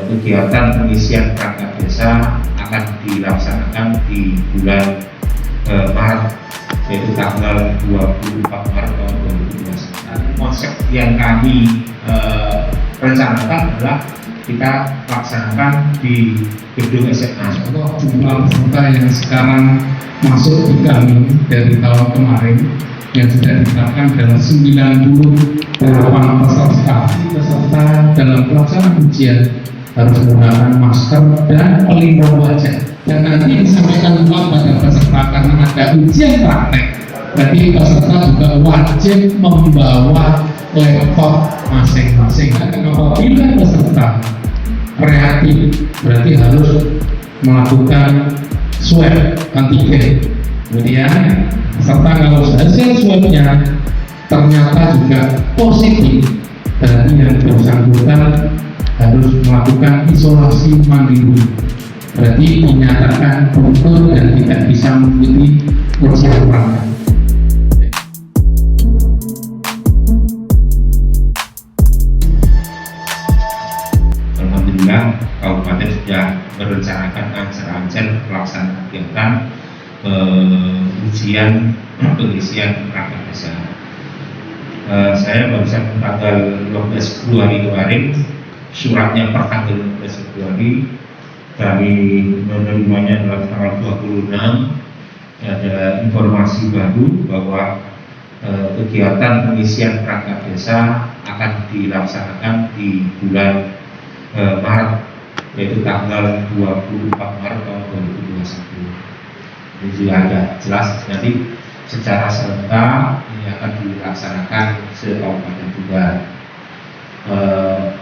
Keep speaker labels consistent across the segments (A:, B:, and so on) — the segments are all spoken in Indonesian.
A: kegiatan pengisian perangkat desa akan dilaksanakan di bulan Maret, yaitu tanggal 24 Maret tahun 2021. Konsep yang kami rencanakan adalah kita laksanakan di gedung SMA.
B: Contoh jumlah peserta yang sekarang masuk di kami dari tahun kemarin yang sudah ditetapkan adalah 98 peserta. Dalam pelaksanaan ujian harus menggunakan masker dan pelindung wajah. Dan nanti disampaikan pada peserta karena ada ujian praktek. Jadi peserta juga wajib membawa laptop masing-masing. Dan apabila peserta reaktif, berarti harus melakukan swab antigen. Kemudian peserta kalau hasil swabnya ternyata juga positif, berarti yang bersangkutan harus melakukan isolasi mandiri. Berarti dinyatakan gugur dan tidak bisa mengikuti ujian praktek.
A: Alhamdulillah, Kabupaten sudah merencanakan ancel-ancel pelaksanaan kegiatan ujian pengisian perangkat desa. Saya barusan tanggal 12 Februari kemarin, suratnya per tanggal 12 Februari, kami menerimanya dalam tanggal 26. Ada informasi baru bahwa kegiatan pengisian perangkat desa akan dilaksanakan di bulan Maret, yaitu tanggal 24 Maret tahun 2021. Ini juga ada jelas nanti secara serentak ini akan dilaksanakan se-Kabupaten Tuban.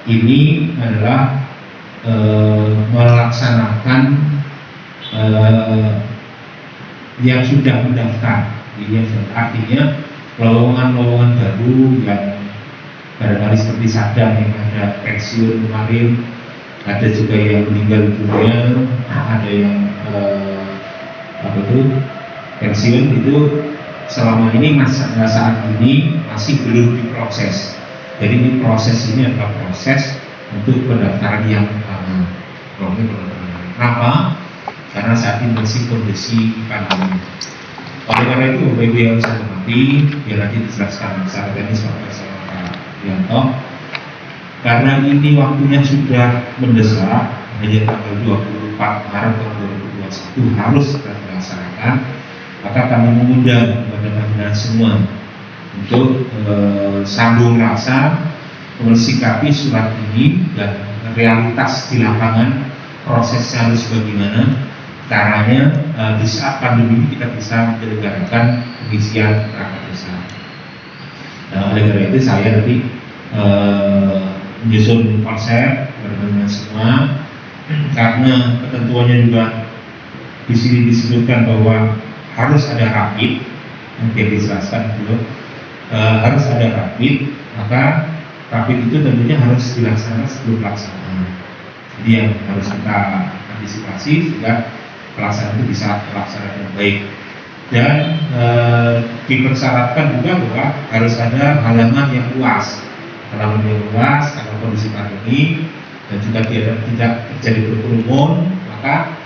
A: Ini adalah melaksanakan yang sudah mendaftar. Ini artinya lowongan-lowongan baru yang barangkali seperti Sadang yang ada pensiun kemarin, ada juga yang meninggal dunia, ada yang pensiun itu selama ini saat ini masih belum diproses. Jadi ini proses ini adalah proses untuk pendaftaran yang pertama. Kenapa? Karena saat ini masih kondisi pandemi. Oleh karena itu, Bapak Ibu yang saya hormati, biar nanti dijelaskan secara teknis Pak Yanto. Karena ini waktunya sudah mendesak, hanya tanggal 24 Maret tahun 2021 harus dilaksanakan, maka kami mengundang kepada pimpinan semua untuk sambung rasa mensikapi surat ini dan realitas di lapangan prosesnya harus bagaimana, caranya di saat pandemi ini kita bisa menyelenggarakan pengisian perangkat desa. Oleh karena itu saya nanti menyusun konsep bersama semua, karena ketentuannya juga di sini disebutkan bahwa harus ada rapid, mungkin dijelaskan dulu, harus ada rapid, maka rapid itu tentunya harus dilaksanakan sebelum pelaksanaan. Jadi yang harus kita antisipasi sehingga pelaksanaan itu bisa terlaksana dengan baik. Dan dipersyaratkan juga bahwa harus ada halaman yang luas, karena kondisi pandemi dan juga tidak terjadi berkerumun, maka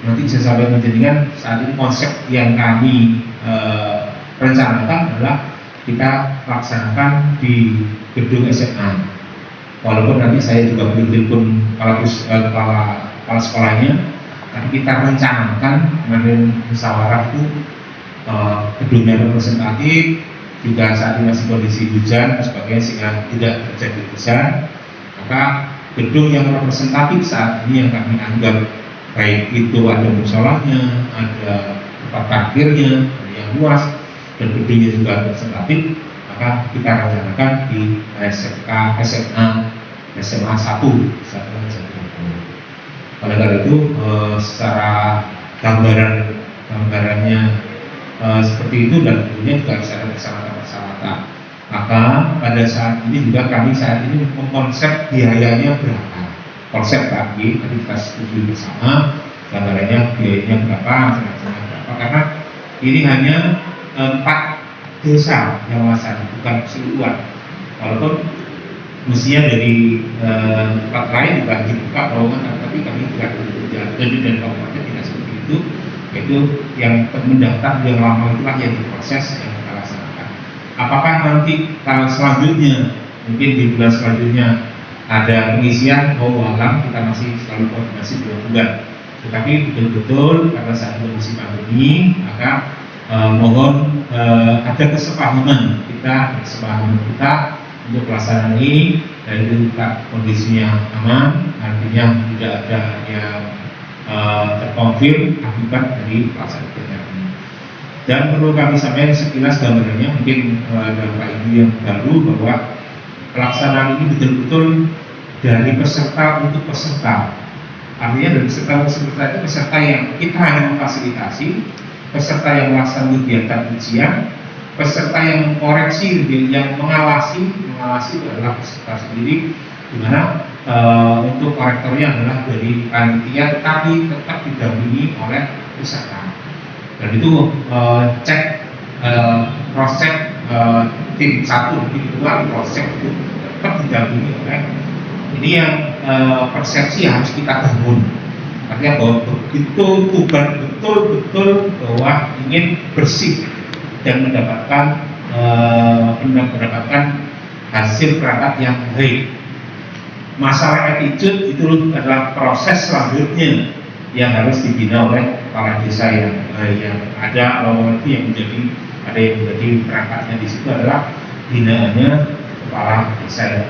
A: nanti saya sampaikan menjadikan saat ini konsep yang kami rencanakan adalah kita laksanakan di gedung SMA. Walaupun nanti saya juga belum telepon kepala sekolahnya, tapi kita rencanakan kemarin musyawarah itu gedungnya representatif, juga saat ini masih kondisi hujan dan sebagainya sehingga tidak terjadi hujan, maka gedung yang representatif saat ini yang kami anggap baik itu ada musolanya, ada tempat parkirnya yang luas dan gedungnya juga representatif, maka kita rencanakan di SMA 1. Oleh karena itu secara gambarannya seperti itu dan tentunya juga bisa ada persyaratan. Maka pada saat ini juga kami saat ini mengkonsep biayanya berapa. Konsep tadi kita setuju bersama, gambarannya biayanya berapa, karena ini hanya 4 desa yang melaksanakan, bukan keseluruhan. Walaupun mestinya dari tempat lain terowongan, tapi kami tidak jadi dan kabupaten tidak seperti itu. Itu yang mendaftar yang lama itulah yang diproses yang kita laksanakan. Apakah nanti tahun selanjutnya, mungkin di bulan selanjutnya ada pengisian, alam kita masih selalu koordinasi 2 bulan. Tetapi betul-betul karena saat kondisi pandemi, maka mohon ada kesepahaman kita untuk pelaksanaan ini, dan itu kondisinya aman, artinya tidak ada yang terkonfirm akibat dari pelaksanaan kegiatan ini. Dan perlu kami sampaikan sekilas gambarannya, mungkin dalam Pak Ibu yang baru, bahwa pelaksanaan ini betul-betul dari peserta untuk peserta. Artinya dari peserta itu peserta yang kita hanya memfasilitasi, peserta yang melaksanakan kegiatan ujian, peserta yang mengkoreksi, yang mengawasi itu adalah peserta sendiri, di mana untuk korektornya adalah dari panitia, tetapi tetap didampingi oleh peserta. Dan itu cross check tim 1, tim 2, cross check itu tetap didampingi oleh ini yang persepsi harus kita bangun. Artinya bahwa begitu tugas betul-betul bahwa ingin bersih dan mendapatkan hasil perangkat yang baik. Masalah attitude itu adalah proses selanjutnya yang harus dibina oleh kepala desa yang ada itu yang menjadi perangkatnya di situ adalah binaannya kepala desa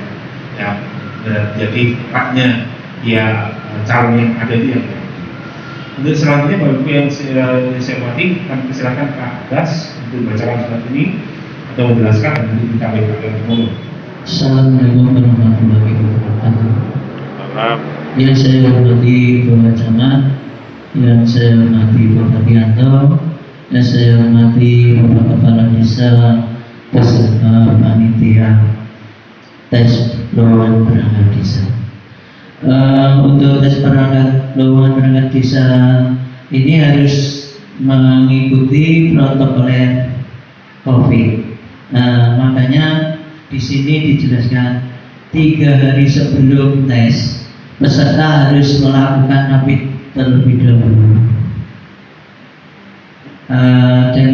A: yang jadi tempatnya calon yang ada di yang. Untuk selanjutnya Bapak Ibu yang saya hormati, kami persilakan Pak Agas untuk membacakan surat ini atau menjelaskan dan nanti kita berikan dulu.
C: Assalamualaikum warahmatullahi wabarakatuh. Yang saya hormati Bapak Camat, yang saya hormati Bapak Dianto, yang saya hormati Bapak Kepala Desa beserta panitia tes lowongan perangkat desa. Untuk tes lowongan perangkat desa ini harus mengikuti protokol COVID. Makanya di sini dijelaskan 3 hari sebelum tes peserta harus melakukan rapid terlebih dahulu. Dan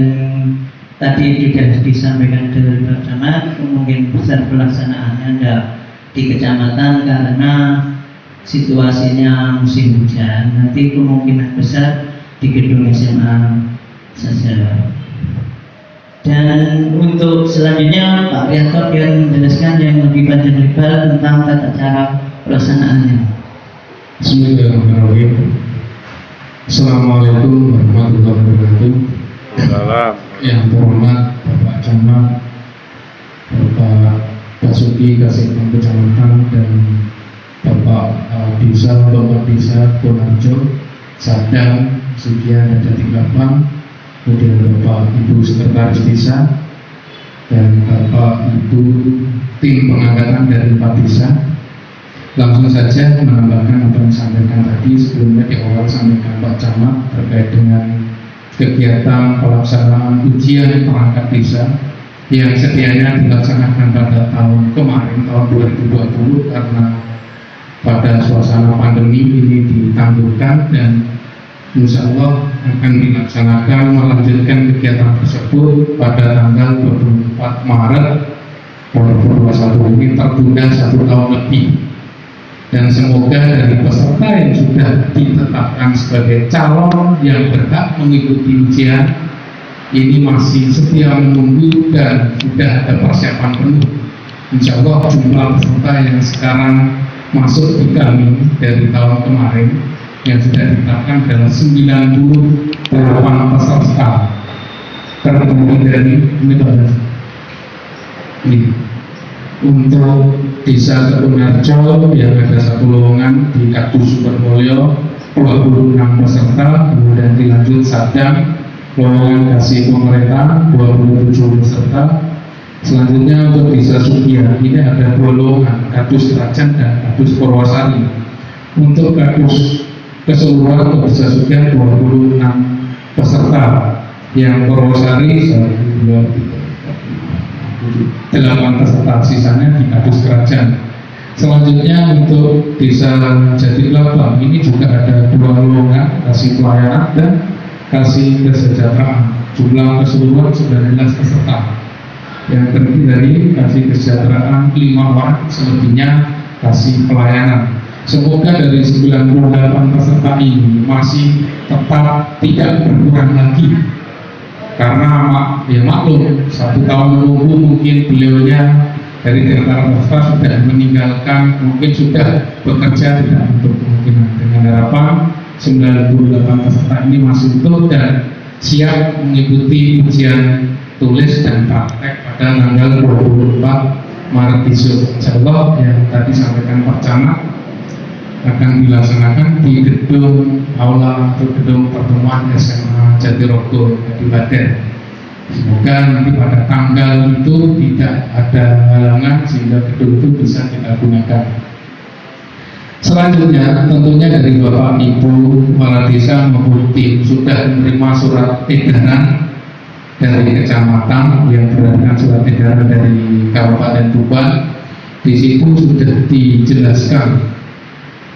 C: tadi juga disampaikan dari Pak Camat, kemungkinan besar pelaksanaannya ada di kecamatan karena situasinya musim hujan. Nanti kemungkinan besar di gedung SMA saja. Dan untuk selanjutnya Pak Rianto akan menjelaskan yang lebih panjang lebar tentang tata cara pelaksanaannya.
B: Bismillahirrahmanirrahim. Assalamualaikum warahmatullahi wabarakatuh. Yang terhormat Bapak Camat, Bapak Basuki Kasihkan Kecamatan, dan Bapak Desa Bonarjo, Sadang, Sugian, dan Jatikapang, kemudian Bapak Ibu Sekretaris Desa, dan Bapak Ibu tim pengangkatan dari Pak Desa. Langsung saja menambahkan apa yang disampaikan tadi sebelumnya di awal sampaikan Pak Camat terkait dengan kegiatan pelaksanaan ujian perangkat desa yang sedianya dilaksanakan pada tahun kemarin, tahun 2020, karena pada suasana pandemi ini ditangguhkan, dan insya Allah akan dilaksanakan melanjutkan kegiatan tersebut pada tanggal 24 Maret 2021 ini, tertunda 1 tahun lebih. Dan semoga dari peserta yang sudah ditetapkan sebagai calon yang berhak mengikuti ujian ini masih setia menunggu dan sudah ada persiapan penuh. Insya Allah jumlah peserta yang sekarang masuk di kami dari tahun kemarin yang sudah ditetapkan adalah 98 peserta, terdiri dari ini. Untuk Desa Kebunarjo yang ada 1 lowongan di Kadu Supermulyo 26 peserta, kemudian dilanjut Sadang lowongan kasih pemerintah 27 peserta. Selanjutnya untuk Desa Sugian ini ada 2 lowongan, Kadus Rajan dan Kadus Purwosari. Untuk Kadus keseluruhan untuk Desa Sugian 26 peserta, yang Purwosari 8 peserta, sisanya di Kadus Kerajaan. Selanjutnya untuk desa Jatilabang ini juga ada 2 lowongan kasih pelayanan dan kasih kesejahteraan. Jumlah keseluruhan 19 peserta. Yang terdiri dari kasih kesejahteraan 5 orang, selebihnya kasih pelayanan. Semoga dari 98 peserta ini masih tetap tidak berkurang lagi. Karena ya maklum, 1 tahun menunggu mungkin beliaunya dari direktur swasta sudah meninggalkan, mungkin sudah bekerja tidak untuk kemungkinan. Dengan harapan 98 peserta ini masih utuh dan siap mengikuti ujian tulis dan praktek pada tanggal 24 Maret besok. Insyaallah yang tadi sampaikan Pak Camat akan dilaksanakan di gedung aula atau gedung pertemuan SMA Jatirogo Kabupaten. Semoga nanti pada tanggal itu tidak ada halangan sehingga gedung itu bisa kita gunakan. Selanjutnya tentunya dari Bapak Ibu Kepala Desa maupun tim sudah menerima surat edaran dari kecamatan yang berdasarkan surat edaran dari Kabupaten Tuban. Di situ sudah dijelaskan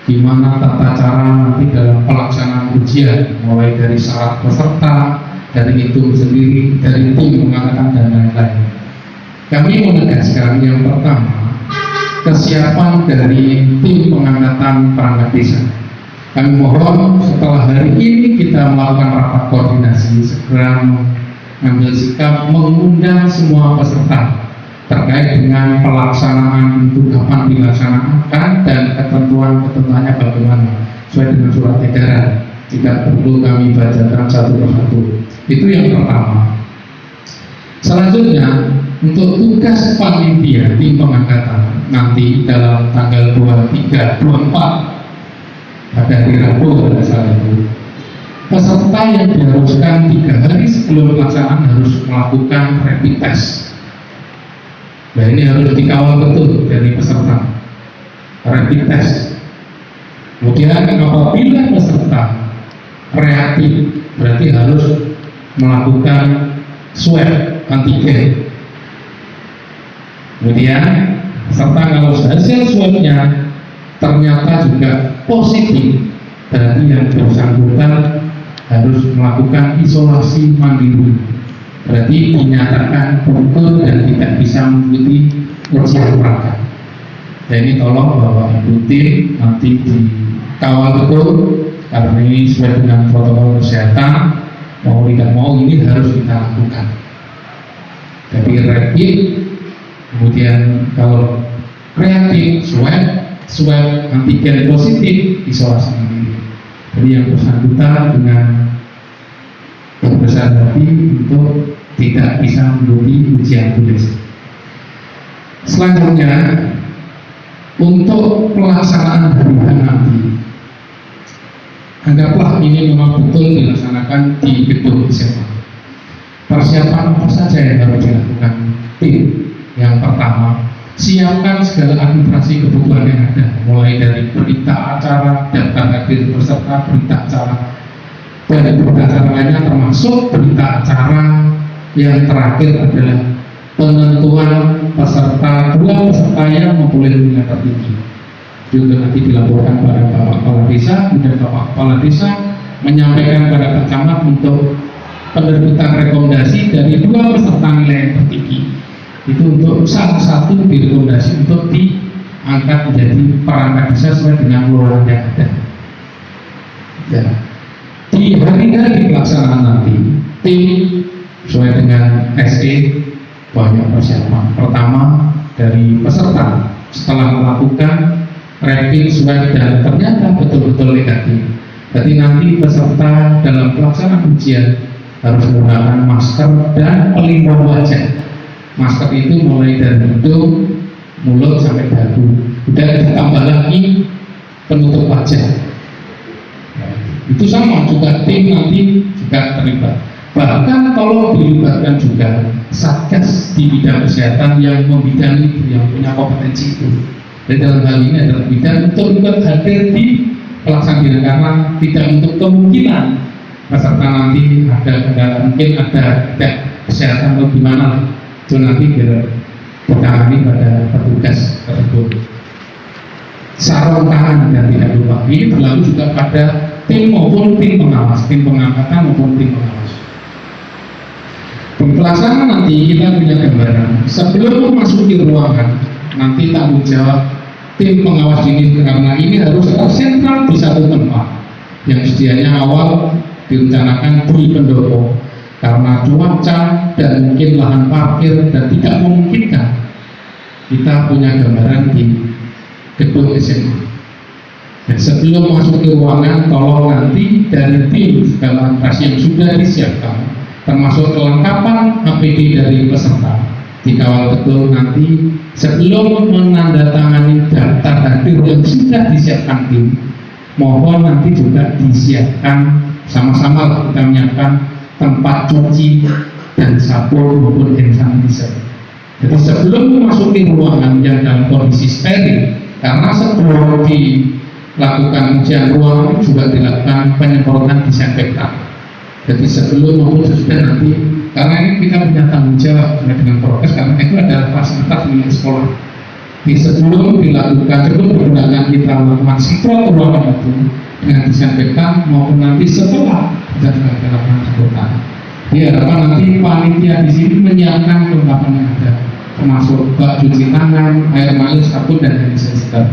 B: gimana tata cara nanti dalam pelaksanaan ujian, mulai dari syarat peserta, dari itu sendiri, dari tim pengangkatan dan lain-lain. Kami menegaskan yang pertama, kesiapan dari tim pengangkatan perangkat desa. Kami mohon setelah hari ini kita melakukan rapat koordinasi, segera mengambil sikap mengundang semua peserta terkait dengan pelaksanaan itu kapan dilaksanakan dan ketentuan-ketentuannya bagaimana sesuai dengan surat edaran. Tidak perlu kami bacakan satu persatu. Itu yang pertama. Selanjutnya untuk tugas panitia tim pengangkatan nanti dalam tanggal 23, 24 pada hari Rabu pada saat itu, peserta yang diharuskan 3 hari sebelum pelaksanaan harus melakukan rapid test. Nah ini harus dikawal betul dari peserta, rapid test. Kemudian apabila peserta reaktif berarti harus melakukan swab antigen. Kemudian serta kalau hasil swabnya ternyata juga positif, berarti yang bersangkutan harus melakukan isolasi mandiri. Berarti dinyatakan betul dan tidak bisa mengikuti ujian praktek. Dan ini tolong Bapak Ibu tim nanti dikawal betul, karena ini sesuai dengan protokol kesehatan, mau tidak mau ini harus kita lakukan. Jadi rapid, kemudian kalau reaktif swab antigen positif, isolasi mandiri. Jadi yang bersangkutan dengan berbesar hati untuk tidak bisa mengikuti ujian tulis. Selanjutnya untuk pelaksanaan hari nanti, anggaplah ini memang betul dilaksanakan di gedung SMA. Persiapan apa saja yang harus dilakukan tim? Yang pertama, siapkan segala administrasi kebutuhan yang ada, mulai dari berita acara, daftar hadir peserta, berita acara, dan berita acara lainnya termasuk berita acara yang terakhir adalah penentuan peserta, 2 peserta yang memperoleh nilai tertinggi. Juga nanti dilaporkan pada Bapak Kepala Desa, kemudian Bapak Kepala Desa menyampaikan pada Pak Camat untuk penerbitan rekomendasi dari 2 peserta nilai yang tertinggi. Itu untuk salah satu direkomendasi untuk diangkat menjadi perangkat desa sesuai dengan lowongan yang ada. Ya. Di hari pelaksanaan nanti, tim sesuai dengan SE banyak persiapan. Pertama dari peserta setelah melakukan rapid swab dan ternyata betul-betul negatif. Jadi nanti peserta dalam pelaksanaan ujian harus menggunakan masker dan pelindung wajah. Masker itu mulai dari hidung, mulut sampai dagu. Dan ditambah lagi penutup wajah. Itu sama juga tim nanti juga terlibat. Bahkan kalau dilibatkan juga satgas di bidang kesehatan yang membidangi, yang punya kompetensi itu. Dan dalam hal ini adalah bidang untuk juga hadir di pelaksanaan karena tidak untuk kemungkinan peserta nanti mungkin ada kesehatan atau gimana, itu nanti ditangani pada petugas tersebut. sarung tangan dan tidak lupa. Ini berlaku juga pada tim maupun tim pengawas, tim pengangkatan maupun tim pengawas. Pelaksanaan nanti kita punya gambaran sebelum memasuki ruangan, nanti tanggung jawab tim pengawas ini karena ini harus tersentral di satu tempat yang sedianya awal direncanakan di pendopo karena cuaca dan mungkin lahan parkir dan tidak memungkinkan kita punya gambaran di gedung SMA. Dan sebelum masuk ke ruangan, tolong nanti dari tim segala operasi yang sudah disiapkan, termasuk kelengkapan APD dari peserta, dikawal betul nanti sebelum menandatangani daftar hadir yang sudah disiapkan tim. Mohon nanti juga disiapkan sama-sama kita menyiapkan tempat cuci dan sabun maupun hand sanitizer. Jadi sebelum memasuki ruangan yang dalam kondisi steril, karena sebelum dilakukan ujian ruangan juga dilakukan penyemprotan disinfektan. Jadi sebelum maupun sesudah nanti, karena ini kita punya tanggung jawab dengan prokes karena itu adalah fasilitas milik sekolah. Di sebelum dilakukan, sebelum pergunakan kita melakukan semprot ruangan itu dengan disinfektan maupun nanti setelah kita juga dilakukan semprotan. Diharapkan nanti panitia di sini menyiapkan kelengkapan yang ada, termasuk bak cuci tangan, air manis, sabun dan hand sanitizer.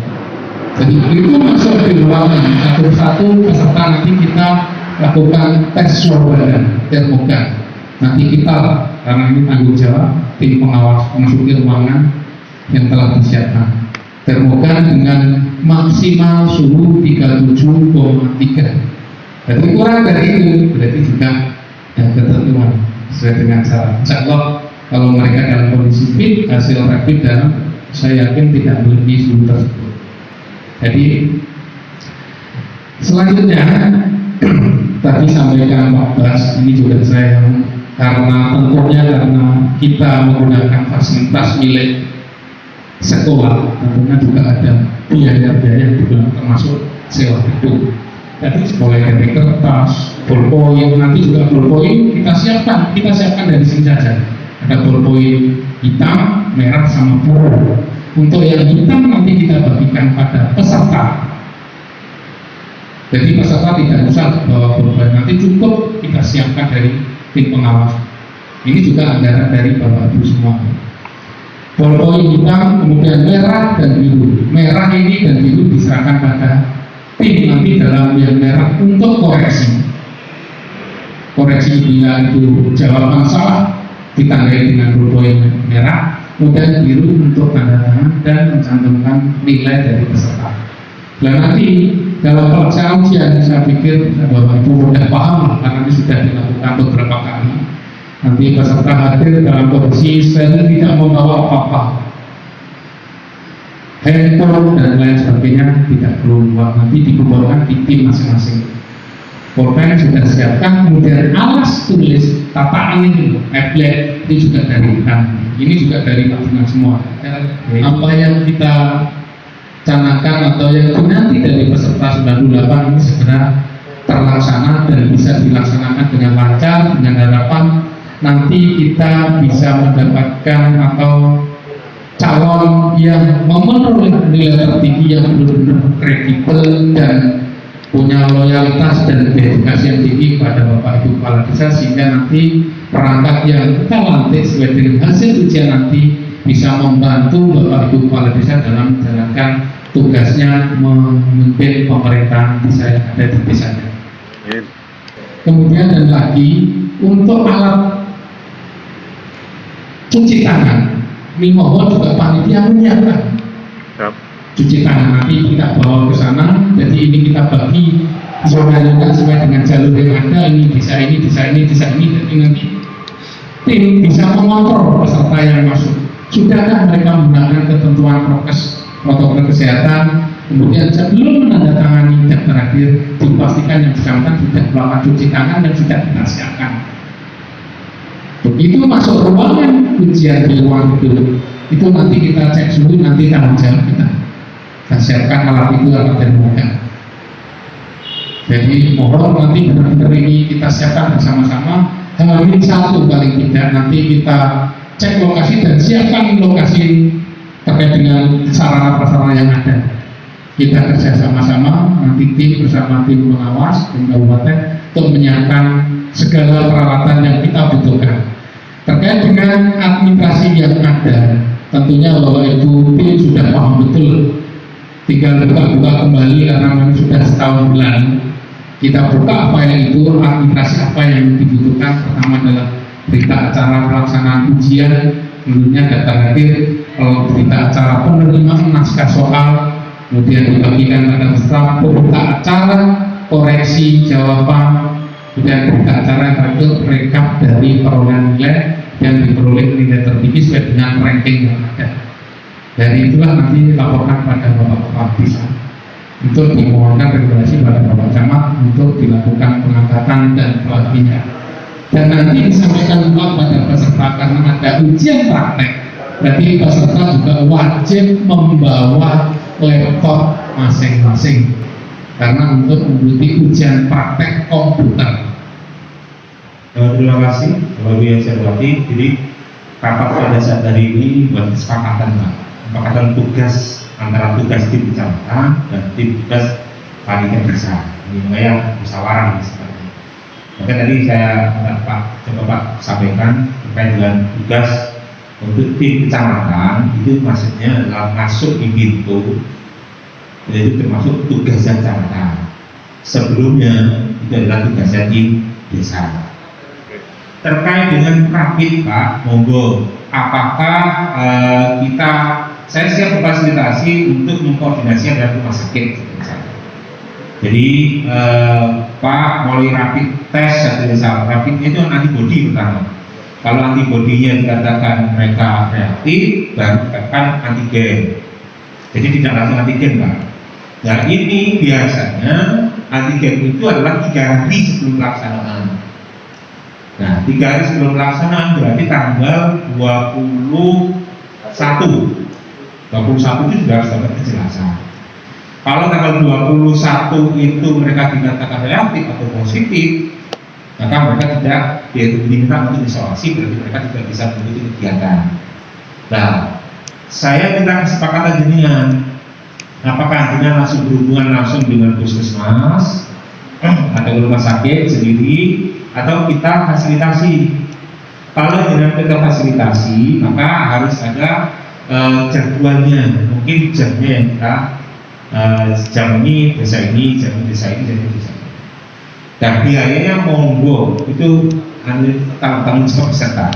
B: Jadi itu masuk di ruangan satu-satu peserta nanti kita lakukan tes suhu badan termogan. Nanti kita karena ini tanggung jawab tim pengawas memasuki ruangan yang telah disiapkan. Termogan dengan maksimal suhu 37,3. Jadi kurang dari itu berarti juga ada ketentuan sesuai dengan cara. Insya Allah kalau mereka dalam kondisi fit, hasil rapid dan saya yakin tidak melebihi suhu tersebut. Jadi selanjutnya tadi sampaikan Pak Bas, ini juga saya karena tentunya karena kita menggunakan fasilitas milik sekolah, tentunya juga ada biaya-biaya yang digunakan termasuk sewa gedung. Jadi mulai dari kertas, ballpoint, nanti juga ballpoint kita siapkan dari sini saja. Ada ballpoint hitam, merah sama biru. Untuk yang hitam nanti kita bagikan pada peserta. Jadi peserta tidak usah bawa ballpoint, nanti cukup kita siapkan dari tim pengawas. Ini juga anggaran dari Bapak Ibu semua. Ballpoint hitam, kemudian merah dan biru. Merah ini dan biru diserahkan pada tim nanti dalam yang merah untuk koreksi. Koreksi bila itu jawaban salah ditandai dengan ballpoint merah, kemudian biru untuk tanda tangan dan mencantumkan nilai dari peserta. Dan nanti dalam pelaksanaan ujian saya pikir Bapak Ibu sudah paham karena ini sudah dilakukan beberapa kali. Nanti peserta hadir dalam kondisi steril, tidak membawa apa-apa, handphone dan lain sebagainya tidak perlu bawa, nanti dikumpulkan di tim masing-masing. Pulpen sudah siapkan, kemudian alas tulis tataan ini, tablet ini juga dari kami. Ini juga dari Pak Dinas semua. Apa yang kita canangkan atau yang nanti dari peserta 98 ini segera terlaksana dan bisa dilaksanakan dengan lancar, dengan harapan nanti kita bisa mendapatkan atau calon yang memenuhi nilai tertinggi yang benar-benar kredibel dan punya loyalitas dan dedikasi yang tinggi pada Bapak Ibu Kepala Desa, sehingga nanti perangkat yang kita lantik sesuai dengan hasil ujian nanti bisa membantu Bapak Ibu Kepala Desa dalam menjalankan tugasnya memimpin pemerintahan desa yang ada di desanya. Kemudian dan lagi untuk alat cuci tangan, ini mohon juga panitia menyiapkan. Cuci tangan nanti kita bawa ke sana, jadi ini kita bagi zona-zona sesuai dengan jalur yang ada. Ini desa ini, desa ini, desa ini, jadi nanti tim bisa mengontrol peserta yang masuk. Sudahkah mereka menggunakan ketentuan prokes protokol kesehatan? Kemudian sebelum menandatangani daftar hadir, dipastikan yang bersangkutan sudah melakukan cuci tangan dan sudah kita siapkan. Begitu masuk ruangan ujian di ruang itu nanti kita cek suhu, nanti tanggung jawab kita siapkan alat itu alat termogan. Jadi mohon nanti benar-benar ini kita siapkan bersama-sama. Hamin satu paling tidak nanti kita cek lokasi dan siapkan lokasi terkait dengan sarana prasarana yang ada. kita kerja sama-sama, nanti tim bersama tim pengawas, tim kabupaten untuk menyiapkan segala peralatan yang kita butuhkan. Terkait dengan administrasi yang ada, tentunya Bapak Ibu tim sudah paham betul. Tinggal buka-buka kembali karena memang sudah setahun bulan. Kita buka apa yang itu, administrasi apa yang dibutuhkan. Pertama adalah berita acara pelaksanaan ujian, tentunya data hadir, berita acara penerimaan naskah soal, kemudian dibagikan pada peserta, berita acara koreksi jawaban, kemudian berita acara yang terakhir rekap dari perolehan nilai yang diperoleh nilai tertinggi sesuai dengan ranking yang ada. Dari itulah nanti dilaporkan pada Bapak Kepala Desa untuk dimohonkan regulasi pada Bapak Camat untuk dilakukan pengangkatan dan pelatihan. Dan nanti disampaikan pula pada peserta karena ada ujian praktek. Berarti peserta juga wajib membawa laptop masing-masing karena untuk mengikuti ujian praktek komputer.
A: Terima kasih Bapak Ibu yang saya hormati. Jadi rapat pada saat hari ini buat kesepakatan Pak. Kesepakatan tugas antara tugas tim kecamatan dan tim tugas panitia desa. Ini namanya musyawarah seperti. Maka tadi saya coba Pak sampaikan terkait dengan tugas untuk tim kecamatan itu maksudnya adalah masuk di pintu, itu termasuk tugasnya kecamatan. Sebelumnya itu adalah tugasnya tim desa. Terkait dengan rapid Pak, monggo apakah saya siap memfasilitasi untuk mengkoordinasi dengan rumah sakit. Jadi Pak mulai rapid test satu misal rapid itu antibody pertama. Kalau antibodinya dikatakan mereka reaktif, baru dikatakan antigen. Jadi tidak langsung antigen Pak. Nah ini biasanya antigen itu adalah 3 hari sebelum pelaksanaan. Nah 3 hari sebelum pelaksanaan berarti tanggal 21 itu sudah harus dapat kejelasan. Kalau tanggal 21 itu mereka dikatakan reaktif atau positif, maka mereka tidak diminta untuk isolasi, berarti mereka tidak bisa mengikuti kegiatan. Nah, saya minta kesepakatan jenengan, apakah jenengan langsung berhubungan langsung dengan puskesmas atau rumah sakit sendiri, atau kita fasilitasi. Kalau jenengan kita fasilitasi, maka harus ada jadwalnya, mungkin jamnya yang kita jam ini desa ini, jam ini desa ini, jam ini desa ini. Dan biayanya monggo itu tanggung jawab peserta.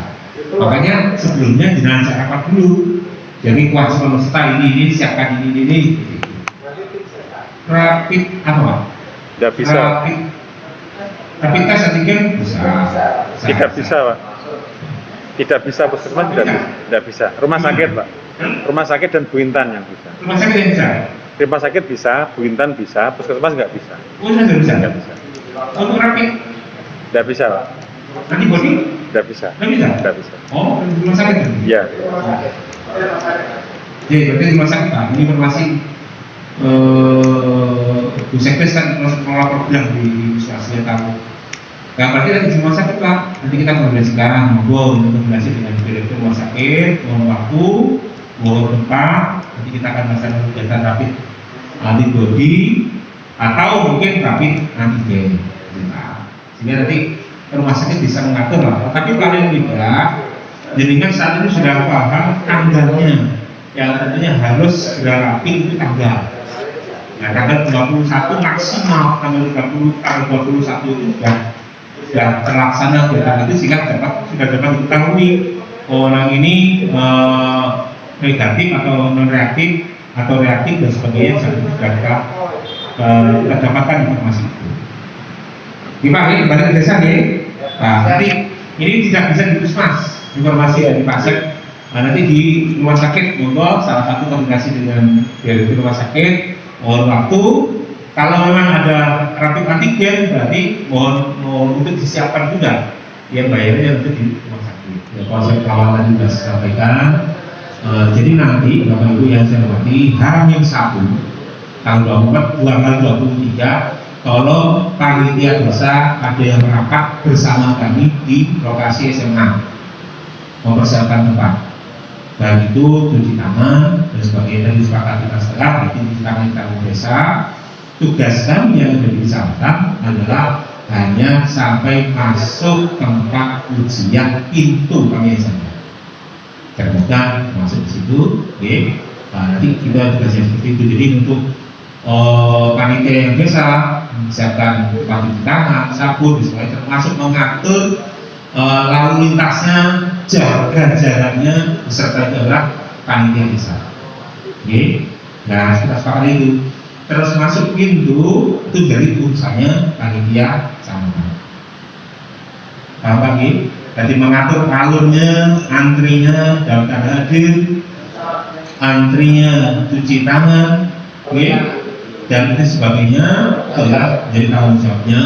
A: Makanya sebelumnya jangan saya rapat dulu. Jadi kewajiban peserta ini siapkan ini. Rapid apa Pak?
D: Tidak bisa.
A: Rapid tes antigen bisa.
D: Tidak bisa Pak. Tidak bisa puskesmas tidak bisa. Rumah sakit Pak. Rumah sakit dan Bu Intan yang bisa.
A: Rumah sakit yang bisa.
D: Rumah sakit bisa, Bu Intan bisa, puskesmas nggak bisa.
A: Oh, nggak bisa.
D: Nggak bisa.
A: Untuk rapid?
D: Nggak bisa Pak.
A: Antibody?
D: Nggak bisa.
A: Nggak bisa.
D: Nggak bisa.
A: Oh, rumah sakit?
D: Iya.
A: Jadi berarti rumah sakit Pak. Ini informasi Bu Sekdes kan mengelola program di Wiswasya tahu. Nah, berarti nanti di rumah sakit Pak. Nanti kita koordinasi sekarang, monggo untuk koordinasi dengan direktur rumah sakit, mohon waktu, mohon tempat. Nanti kita akan melaksanakan kegiatan rapid antibody atau mungkin rapid antigen. Sehingga nanti rumah sakit bisa mengatur lah. Tapi paling tidak, jadikan saat ini sudah paham tanggalnya. Yang tentunya harus segera rapid itu tanggal. Nah, tanggal 21 maksimal, tanggal 21 itu sudah terlaksana kegiatan itu sehingga sudah dapat diketahui orang ini negatif atau non reaktif atau reaktif dan sebagainya sudah kita dapatkan informasi itu. Gimana ini kembali ke desa nih? Nah, nanti ini tidak bisa di puskesmas informasi dari Pasek. Nah, nanti di rumah sakit monggo salah satu koordinasi dengan direktur rumah sakit mohon waktu. Kalau memang ada rapid antigen berarti mohon untuk disiapkan juga yang bayarnya untuk di rumah sakit. Ya, konsep kawalan juga saya sampaikan. Jadi nanti Bapak Ibu yang saya hormati, H-1 tanggal 23 tolong panitia desa ada yang merapat bersama kami di lokasi SMA mempersiapkan tempat. dan itu cuci tangan dan sebagainya. Dari sepakat kita setelah cuci tangan di tamu desa. Tugas kami yang ada di kecamatan adalah hanya sampai masuk tempat ujian pintu kami saja. Terbuka masuk ke situ, oke. Nah, nanti kita tugasnya seperti itu. Jadi untuk panitia yang biasa menyiapkan tempat cuci tangan, sabun, supaya termasuk mengatur lalu lintasnya, jaga jaraknya, beserta itu adalah panitia desa. Oke. Nah, kita sepakat itu. Terus masuk pintu itu dari urusannya panitia kecamatan. Paham lagi? Jadi mengatur alurnya, antrinya dalam tanda hadir, antrinya cuci tangan, dan itu sebagainya adalah jadi tanggung jawabnya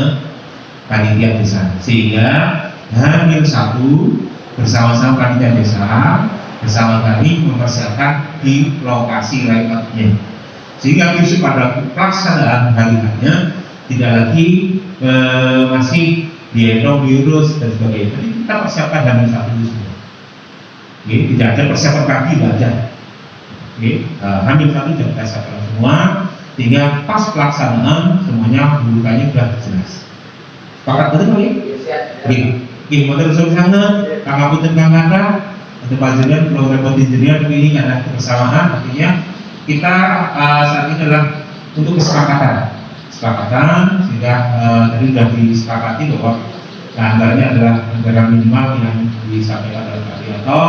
A: panitia desa. Sehingga H-1 bersama-sama panitia desa bersama kami mempersiapkan di lokasi layoutnya. Sehingga besok pada pelaksanaan hari-harinya tidak lagi masih diendong virus dan sebagainya. Jadi kita persiapkan H-1 semua. Tidak ada persiapan pagi, tidak ada. H-1 sudah kita siapkan semua, sehingga pas pelaksanaan semuanya bukanya sudah jelas. Sepakat betul ya? Model sana, kakak putih kakak, atau pajian, kalau repot engineer ini ada kebersamaan, artinya kita saat ini adalah untuk kesepakatan, sehingga tadi sudah disepakati bahwa anggarannya adalah anggaran minimal yang disampaikan oleh Pak Rianto,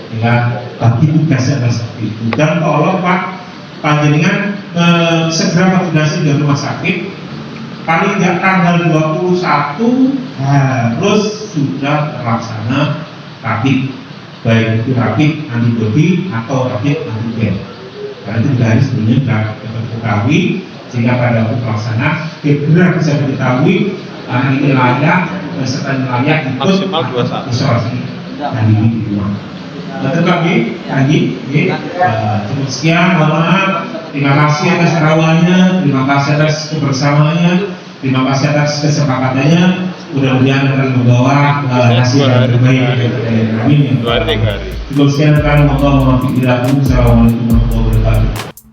A: sehingga bagi tugasnya adalah seperti itu. Dan tolong Pak Panjenengan segera koordinasi dengan rumah sakit, paling tidak tanggal 21 harus sudah terlaksana rapid, baik itu rapid antibody atau rapid antigen. Karena itu dari sebelumnya sudah diketahui, sehingga pada waktu pelaksana segera bisa diketahui ini layak, serta layak ikut isolasi dan ini di rumah. Betul lagi, cukup sekian, mohon maaf. Terima kasih atas kerawannya, terima kasih atas kebersamaannya, terima kasih atas kesepakatannya. Mudah-mudahan akan membawa hasil yang terbaik dari kami. Cukup sekian, Assalamualaikum warahmatullahi wabarakatuh.